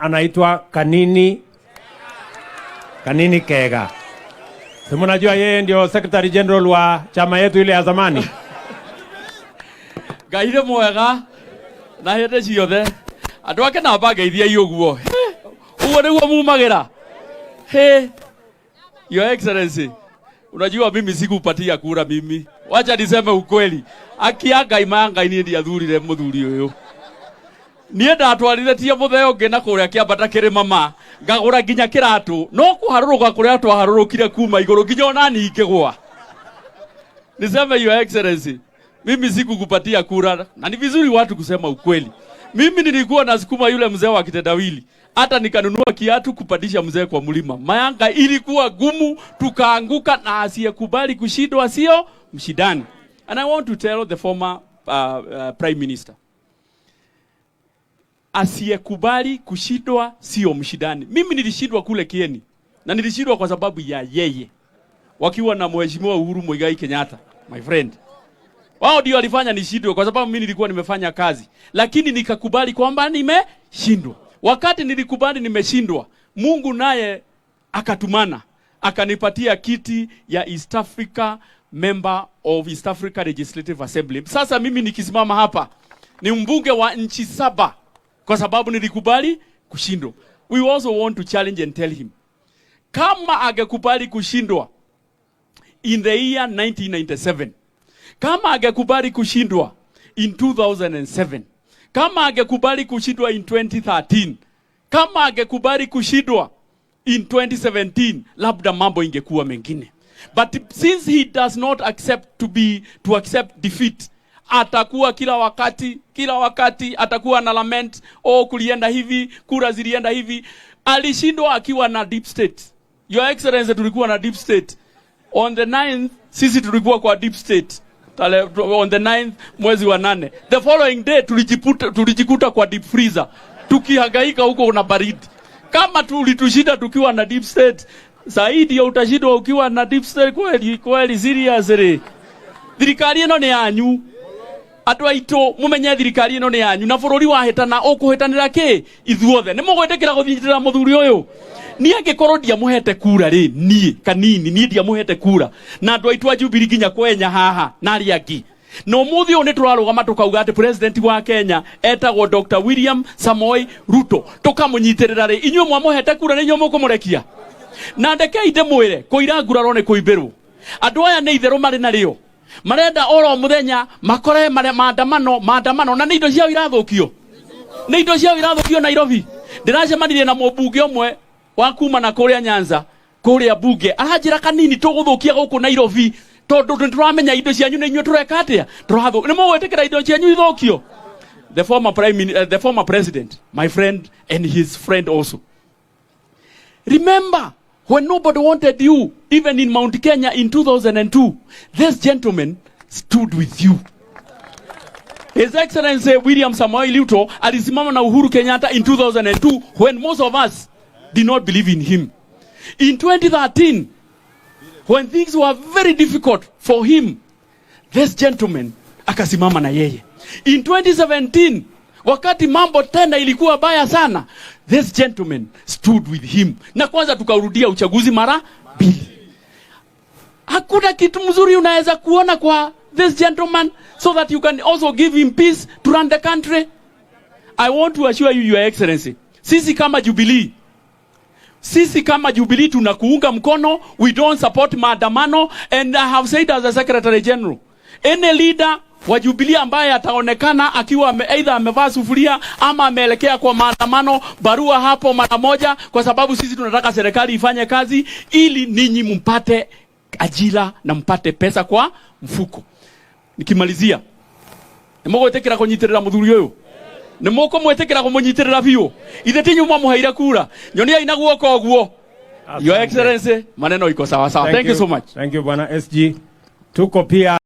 anaitwa Kanini Kega. Si mnajua yeye ndio Secretary General wa chama yetu ile ya zamani. Gaire mwega na hete ciothe andu ake na bangeithia iguo ugo niguo mumagira. Hey, Your Excellency, unajua mimi sikupatia kura mimi. Wacha niseme ukweli. Akianga imanga ini ndia thurire muthuri uyu. Nie ndatwarithitie mutheo ngena kuria kiambata kiri mama ngagura nginya kiratu no kuharuruka kuria twaharurukire kuma iguru nginya ona ningigwa. Niseme Your Excellency, mimi sikukupatia kura na ni vizuri watu kusema ukweli. Mimi nilikuwa nasukuma yule mzee wa kitendawili. Hata nikanunua kiatu kupandisha mzee kwa mlima. Mayanga ilikuwa gumu, tukaanguka na asiyekubali kushindwa sio mshindani. And I want to tell the former Prime Minister. Asiyekubali kushindwa sio mshindani. Mimi nilishindwa kule Kieni. Na nilishindwa kwa sababu ya yeye. Wakiwa na Mheshimiwa Uhuru Muigai Kenyatta, my friend. Wao ndio walifanya nishindwe kwa sababu mimi nilikuwa nimefanya kazi. Lakini nikakubali kwamba nimeshindwa. Wakati nilikubali nimeshindwa, Mungu naye akatumana, akanipatia kiti ya East Africa member of East Africa Legislative Assembly. Sasa mimi nikisimama hapa ni mbunge wa nchi 7 kwa sababu nilikubali kushindwa. We also want to challenge and tell him, kama angekubali kushindwa in the year 1997, kama angekubali kushindwa in 2007, kama angekubali kushindwa in 2013, kama angekubali kushindwa in 2017, labda mambo ingekuwa mengine. But since he does not accept to accept defeat, atakuwa kila wakati atakuwa na lament, oh kulienda hivi, kura zilienda hivi. Alishindwa akiwa na deep state. Your Excellency, tulikuwa na deep state. On the 9th, sisi tulikuwa kwa deep state. On the 9th mwezi wa 8. The following day tulijikuta kwa deep freezer. Tukihangaika huko na baridi. Kama tulitushinda tukiwa na deep state, zaidi ya utashindwa ukiwa na deep state kweli seriously. Thirikari ino ni yanyu. Andũ aitũ mumenye thirikari ino ni yanyu na bũrũri wahetana ũkũhetanĩra kĩ ithuothe. Nĩ mũgwĩtĩkĩra gũthiĩtĩra mũthuri ũyũ? Niĩ angĩkorwo ndiamũhete kura rĩ, niĩ Kanini niĩ ndiamũhete kura na andũ aitũ a Jubilee nginya kwenya haha na arĩa angĩ. No mũthĩ ũyũ nĩ tũrarũgama tũkauga atĩ president wa Kenya etagwo Dr. William Samoei Ruto, tũkamũnyitĩrĩra rĩ, inyuĩ mwamũhete kura nĩ inyuĩ mũkũmũrekia? Na ndekei ndĩmwĩre kũira nguraro nĩ kũimbĩrwo. Andũ aya nĩ itherũ marĩ narĩo, marenda oro muthenya makore maandamano na nĩ indo ciao irathũkio. Nĩ indo ciao irathũkio Nairobi. Ndĩracemanirie na mũmbunge ũmwe wa kuma na kũrĩa Nyanza, kũrĩa bunge, aranjĩra Kanini tũgũthũkia gũkũ Nairobi tondũ nĩtũramenya indo cianyu nĩ inyuĩ tũreka atĩa tũrathũkia. Nĩ mũgwĩtĩkĩra indo cianyu ithũkio? The former president, my friend and his friend also. Remember when nobody wanted you, even in Mount Kenya in 2002, this gentleman stood with you. His Excellency William Samoei Ruto alisimama na Uhuru Kenyatta in 2002 when most of us did not believe in him. In 2013, when things were very difficult for him, this gentleman akasimama na yeye. In 2017, wakati mambo tena ilikuwa baya sana, this gentleman stood with him. Na kwanza tukarudia uchaguzi mara 2. Hakuna kitu mzuri unaweza kuona kwa this gentleman so that you can also give him peace to run the country. I want to assure you, Your Excellency, sisi kama Jubilee tunakuunga mkono. We don't support maandamano, and I have said as a Secretary General, any leader wa Jubilee ambaye ataonekana akiwa either amevaa sufuria ama ameelekea kwa maandamano, barua hapo mara moja, kwa sababu sisi tunataka serikali ifanye kazi ili ninyi mpate ajira na mpate pesa kwa mfuko. Nikimalizia, nimugwetekera kunyitirira muthuri uyu, nimũkũmwĩtĩkĩra kũmũnyitirĩra biũ, ithe ti nyuma mũheire kura, nyonia ina guoko ũguo. Your Excellency, maneno iko sawa sawa. Thank you so much. Thank you Bwana SG. Tuko pia